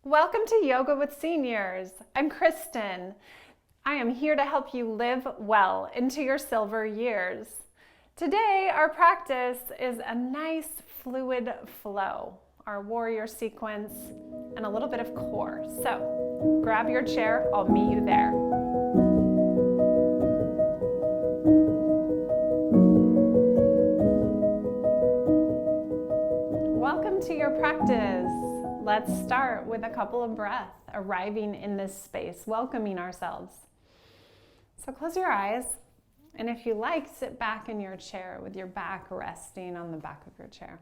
Welcome to Yoga with Seniors. I'm Kristin. I am here to help you live well into your silver years. Today, our practice is a nice fluid flow, our warrior sequence, and a little bit of core. So grab your chair, I'll meet you there. Welcome to your practice. Let's start with a couple of breaths, arriving in this space, welcoming ourselves. So close your eyes, and if you like, sit back in your chair with your back resting on the back of your chair.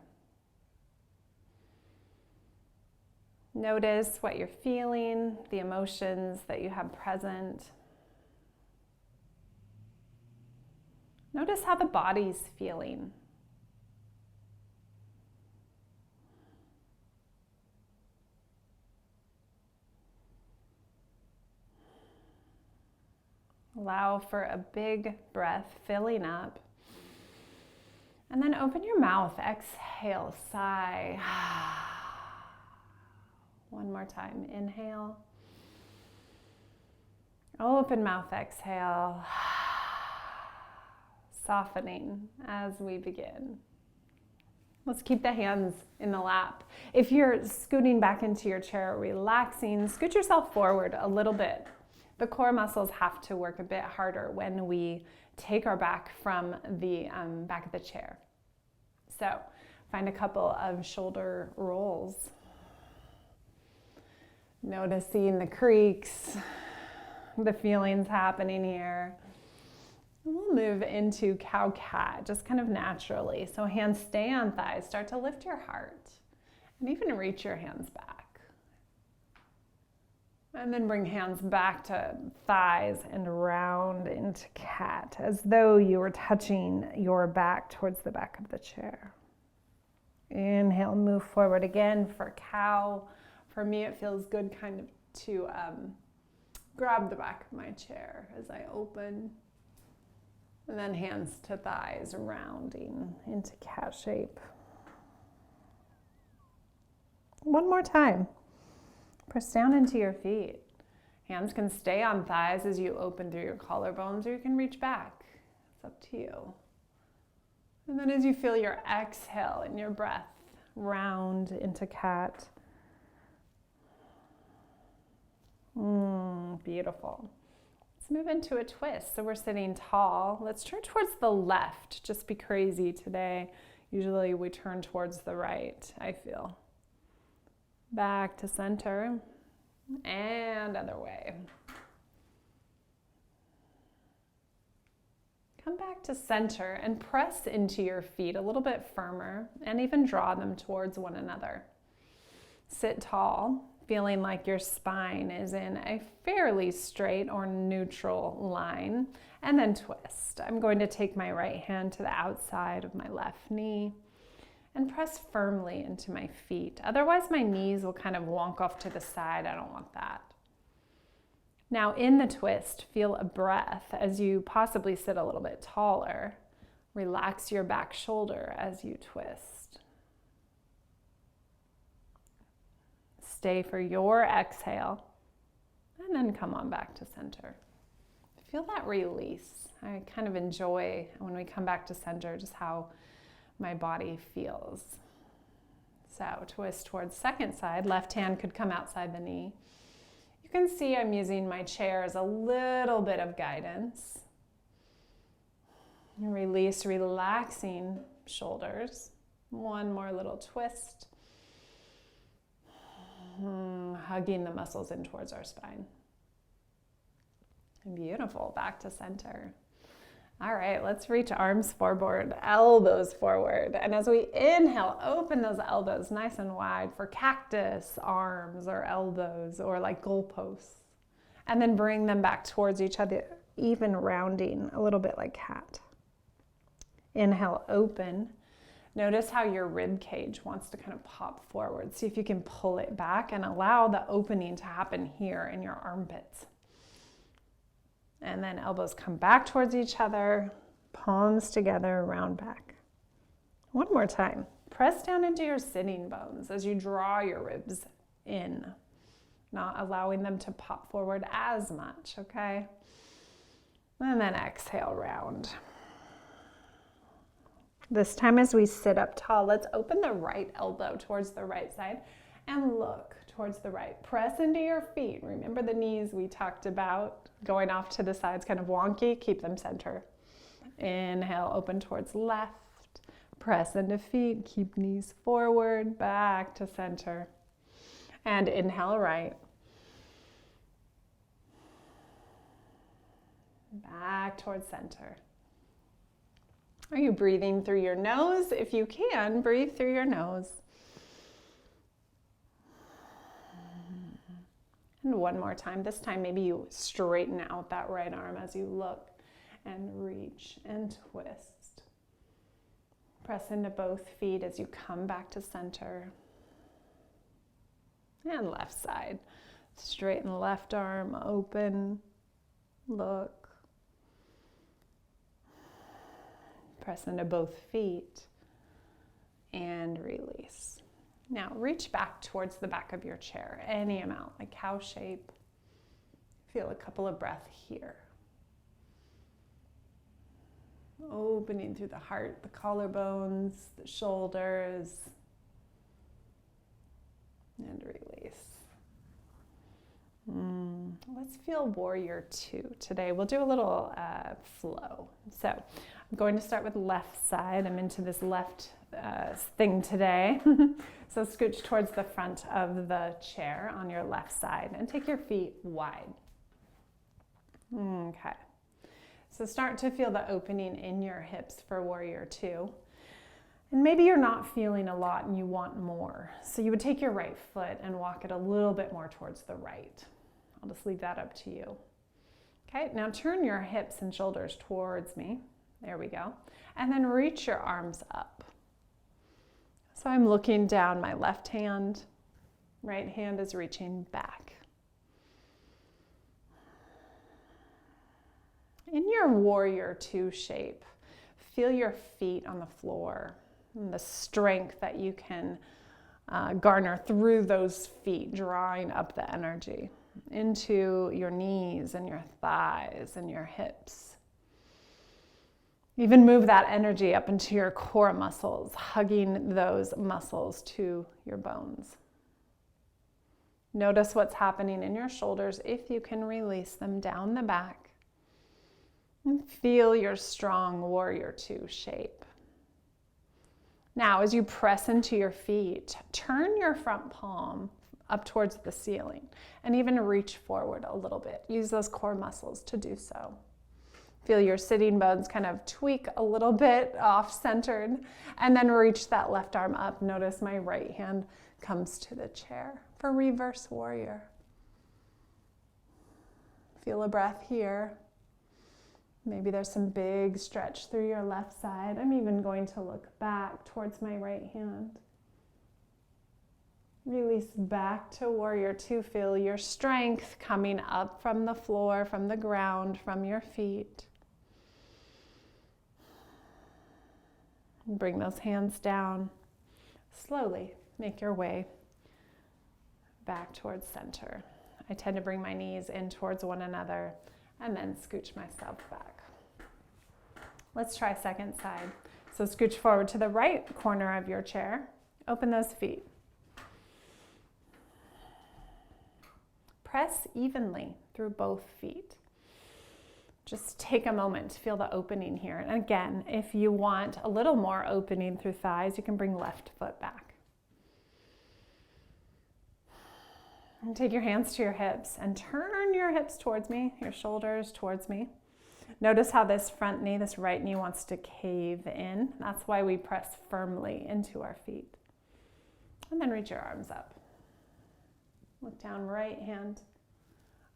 Notice what you're feeling, the emotions that you have present. Notice how the body's feeling. Allow for a big breath filling up. And then open your mouth. Exhale, sigh. One more time. Inhale. Open mouth, exhale. Softening as we begin. Let's keep the hands in the lap. If you're scooting back into your chair, relaxing, scoot yourself forward a little bit. The core muscles have to work a bit harder when we take our back from the back of the chair. So find a couple of shoulder rolls. Noticing the creaks, the feelings happening here. And we'll move into cow-cat, just kind of naturally. So hands stay on thighs, start to lift your heart, and even reach your hands back. And then bring hands back to thighs and round into cat, as though you were touching your back towards the back of the chair. Inhale, move forward again for cow. For me, it feels good kind of to grab the back of my chair as I open. And then hands to thighs, rounding into cat shape. One more time. Press down into your feet. Hands can stay on thighs as you open through your collarbones, or you can reach back. It's up to you. And then as you feel your exhale and your breath, round into cat. Beautiful. Let's move into a twist. So we're sitting tall. Let's turn towards the left. Just be crazy today. Usually we turn towards the right, I feel. Back to center and other way. Come back to center and press into your feet a little bit firmer and even draw them towards one another. Sit tall, feeling like your spine is in a fairly straight or neutral line, and then twist. I'm going to take my right hand to the outside of my left knee and press firmly into my feet. Otherwise, my knees will kind of wonk off to the side. I don't want that. Now, in the twist, feel a breath as you possibly sit a little bit taller. Relax your back shoulder as you twist. Stay for your exhale, and then come on back to center. Feel that release. I kind of enjoy when we come back to center just how my body feels. So twist towards second side. Left hand could come outside the knee. You can see I'm using my chair as a little bit of guidance. And release, relaxing shoulders. One more little twist. Hugging the muscles in towards our spine. Beautiful. Back to center. All right, let's reach arms forward, elbows forward. And as we inhale, open those elbows nice and wide for cactus arms or elbows or like goalposts. And then bring them back towards each other, even rounding a little bit like cat. Inhale, open. Notice how your rib cage wants to kind of pop forward. See if you can pull it back and allow the opening to happen here in your armpits. And then elbows come back towards each other, palms together, round back. One more time. Press down into your sitting bones as you draw your ribs in. not allowing them to pop forward as much, okay? And then exhale, round. This time as we sit up tall, let's open the right elbow towards the right side and look towards the right. Press into your feet. Remember the knees we talked about going off to the sides, kind of wonky. Keep them center. Inhale, open towards left. Press into feet. Keep knees forward, back to center. And inhale, right. Back towards center. Are you breathing through your nose? If you can, breathe through your nose. And one more time. This time, maybe you straighten out that right arm as you look and reach and twist. Press into both feet as you come back to center. And left side. Straighten the left arm, open, look. Press into both feet and release. Now reach back towards the back of your chair, any amount, like cow shape. Feel a couple of breaths here. Opening through the heart, the collarbones, the shoulders, and release. Let's feel warrior 2 today. We'll do a little flow. So I'm going to start with left side. I'm into this left thing today. So scooch towards the front of the chair on your left side and take your feet wide. Okay. So start to feel the opening in your hips for warrior 2. And maybe you're not feeling a lot and you want more. So you would take your right foot and walk it a little bit more towards the right. I'll just leave that up to you. Okay, now turn your hips and shoulders towards me. There we go. And then reach your arms up. So I'm looking down my left hand. Right hand is reaching back. In your warrior 2 shape, feel your feet on the floor and the strength that you can garner through those feet, drawing up the energy into your knees and your thighs and your hips. Even move that energy up into your core muscles, hugging those muscles to your bones. Notice what's happening in your shoulders if you can release them down the back. And feel your strong warrior 2 shape. Now, as you press into your feet, turn your front palm up towards the ceiling and even reach forward a little bit. Use those core muscles to do so. Feel your sitting bones kind of tweak a little bit off-centered and then reach that left arm up. Notice my right hand comes to the chair for reverse warrior. Feel a breath here. Maybe there's some big stretch through your left side. I'm even going to look back towards my right hand. Release back to warrior 2. Feel your strength coming up from the floor, from the ground, from your feet. Bring those hands down. Slowly make your way back towards center. I tend to bring my knees in towards one another and then scooch myself back. Let's try second side. So scooch forward to the right corner of your chair. Open those feet. Press evenly through both feet. Just take a moment to feel the opening here. And again, if you want a little more opening through thighs, you can bring left foot back. And take your hands to your hips and turn your hips towards me, your shoulders towards me. Notice how this front knee, this right knee wants to cave in. That's why we press firmly into our feet. And then reach your arms up. Look down, right hand.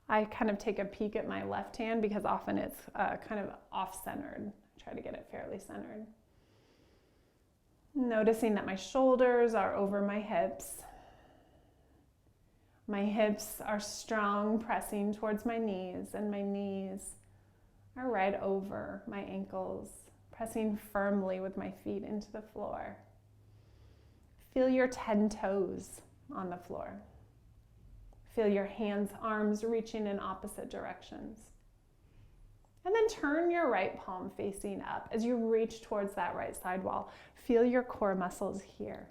I kind of take a peek at my left hand because often it's kind of off-centered. Try to get it fairly centered. Noticing that my shoulders are over my hips. My hips are strong, pressing towards my knees, and my knees are right over my ankles, pressing firmly with my feet into the floor. Feel your 10 toes on the floor. Feel your hands, arms reaching in opposite directions. And then turn your right palm facing up as you reach towards that right side wall. Feel your core muscles here.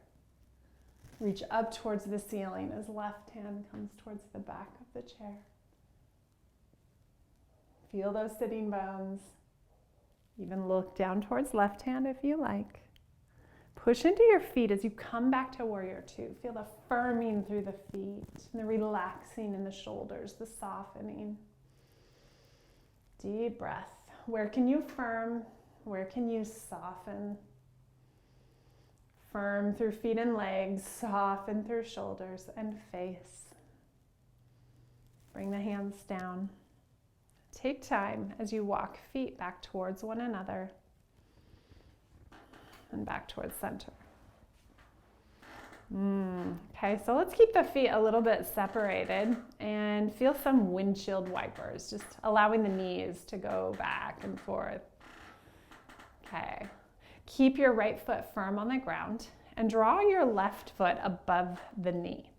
Reach up towards the ceiling as left hand comes towards the back of the chair. Feel those sitting bones. Even look down towards left hand if you like. Push into your feet as you come back to warrior two. Feel the firming through the feet, the relaxing in the shoulders, the softening. Deep breath. Where can you firm? Where can you soften? Firm through feet and legs, soften through shoulders and face. Bring the hands down. Take time as you walk feet back towards one another and back towards center. Okay, so let's keep the feet a little bit separated and feel some windshield wipers, just allowing the knees to go back and forth. Okay, keep your right foot firm on the ground and draw your left foot above the knee.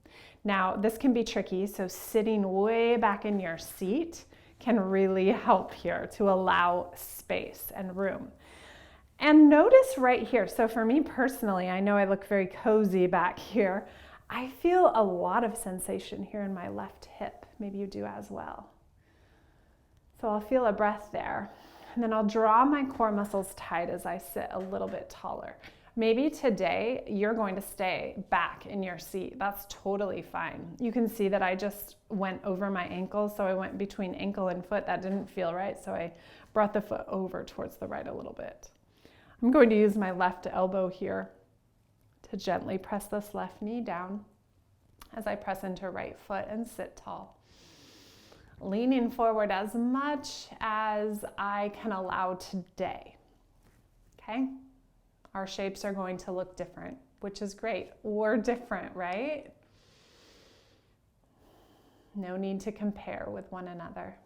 Now, this can be tricky, so sitting way back in your seat can really help here to allow space and room. And notice right here, so for me personally, I know I look very cozy back here. I feel a lot of sensation here in my left hip. Maybe you do as well. So I'll feel a breath there. And then I'll draw my core muscles tight as I sit a little bit taller. Maybe today you're going to stay back in your seat. That's totally fine. You can see that I just went over my ankle, so I went between ankle and foot. That didn't feel right, so I brought the foot over towards the right a little bit. I'm going to use my left elbow here to gently press this left knee down as I press into right foot and sit tall. Leaning forward as much as I can allow today. Okay? Our shapes are going to look different, which is great. We're different, right? No need to compare with one another.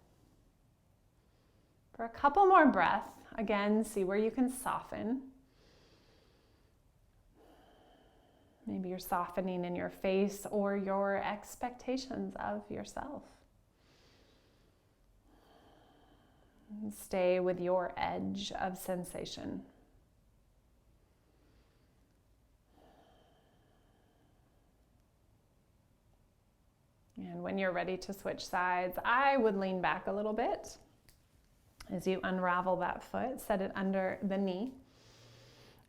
For a couple more breaths, again, see where you can soften. Maybe you're softening in your face or your expectations of yourself. Stay with your edge of sensation. And when you're ready to switch sides, I would lean back a little bit as you unravel that foot, set it under the knee,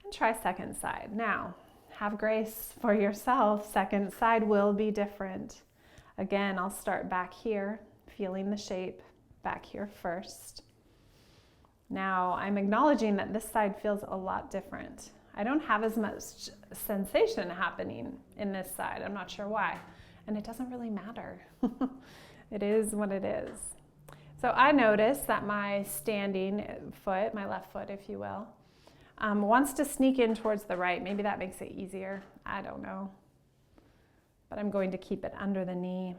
and try second side. Now, have grace for yourself. Second side will be different. Again, I'll start back here, feeling the shape back here first. Now, I'm acknowledging that this side feels a lot different. I don't have as much sensation happening in this side. I'm not sure why. And it doesn't really matter. It is what it is. So I noticed that my standing foot, my left foot, if you will, wants to sneak in towards the right. Maybe that makes it easier. I don't know. But I'm going to keep it under the knee.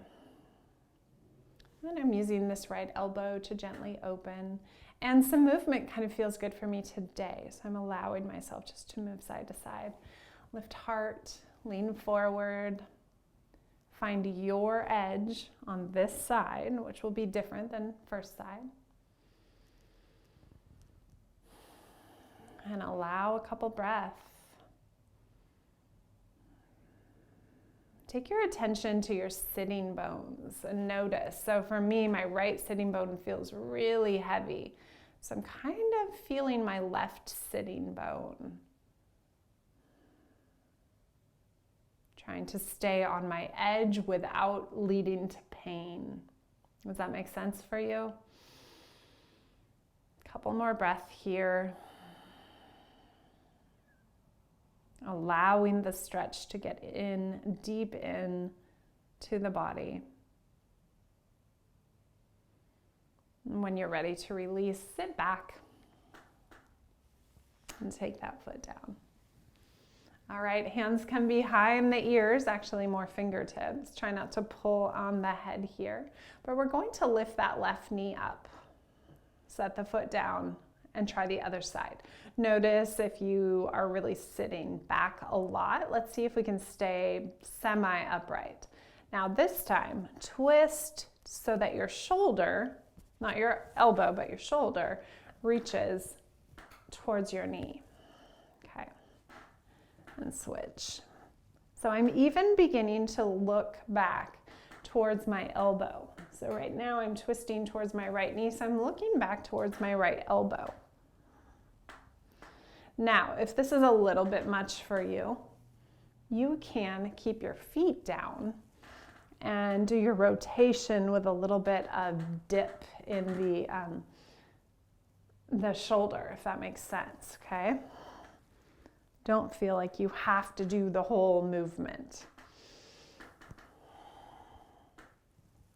And I'm using this right elbow to gently open. And some movement kind of feels good for me today. So I'm allowing myself just to move side to side. Lift heart, lean forward. Find your edge on this side, which will be different than first side. And allow a couple breaths. Take your attention to your sitting bones and notice. So for me, my right sitting bone feels really heavy. So I'm kind of feeling my left sitting bone. Trying to stay on my edge without leading to pain. Does that make sense for you? Couple more breaths here. Allowing the stretch to get in, deep in to the body. And when you're ready to release, sit back and take that foot down. All right, hands can be high in the ears, actually more fingertips. Try not to pull on the head here, but we're going to lift that left knee up. Set the foot down and try the other side. Notice if you are really sitting back a lot. Let's see if we can stay semi-upright. Now this time, twist so that your shoulder, not your elbow, but your shoulder, reaches towards your knee. Okay, and switch. So I'm even beginning to look back towards my elbow. So right now I'm twisting towards my right knee, so I'm looking back towards my right elbow. Now, if this is a little bit much for you, you can keep your feet down and do your rotation with a little bit of dip in the shoulder, if that makes sense, okay? Don't feel like you have to do the whole movement.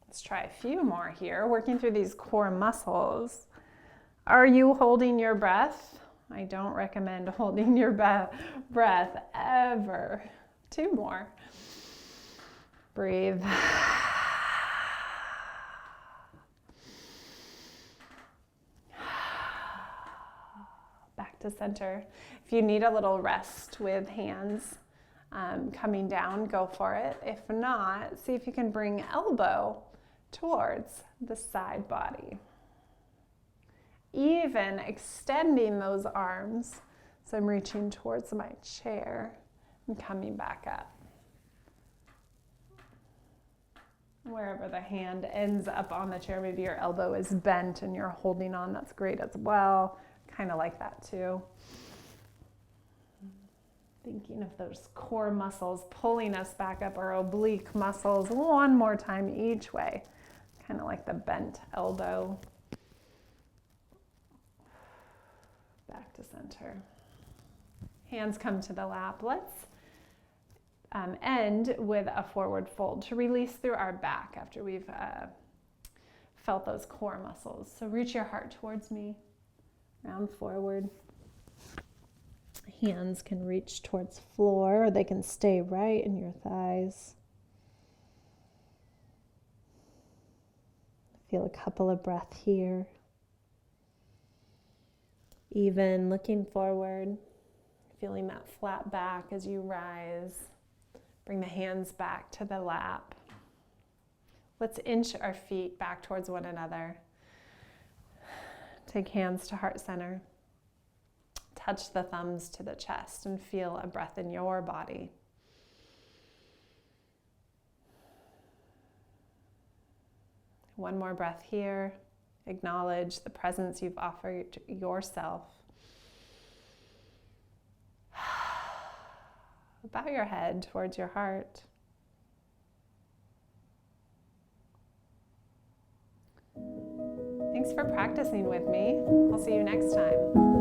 Let's try a few more here, working through these core muscles. Are you holding your breath? I don't recommend holding your breath ever. 2 more. Breathe. Back to center. If you need a little rest with hands coming down, go for it. If not, see if you can bring elbow towards the side body. Even extending those arms. So I'm reaching towards my chair and coming back up. Wherever the hand ends up on the chair, maybe your elbow is bent and you're holding on, that's great as well. Kind of like that too. Thinking of those core muscles pulling us back up, our oblique muscles, one more time each way. Kind of like the bent elbow. Back to center. Hands come to the lap. Let's end with a forward fold to release through our back after we've felt those core muscles. So reach your heart towards me, round forward. Hands can reach towards floor, or they can stay right in your thighs. Feel a couple of breaths here. Even looking forward, feeling that flat back as you rise. Bring the hands back to the lap. Let's inch our feet back towards one another. Take hands to heart center. Touch the thumbs to the chest and feel a breath in your body. One more breath here. Acknowledge the presence you've offered yourself. Bow your head towards your heart. Thanks for practicing with me. I'll see you next time.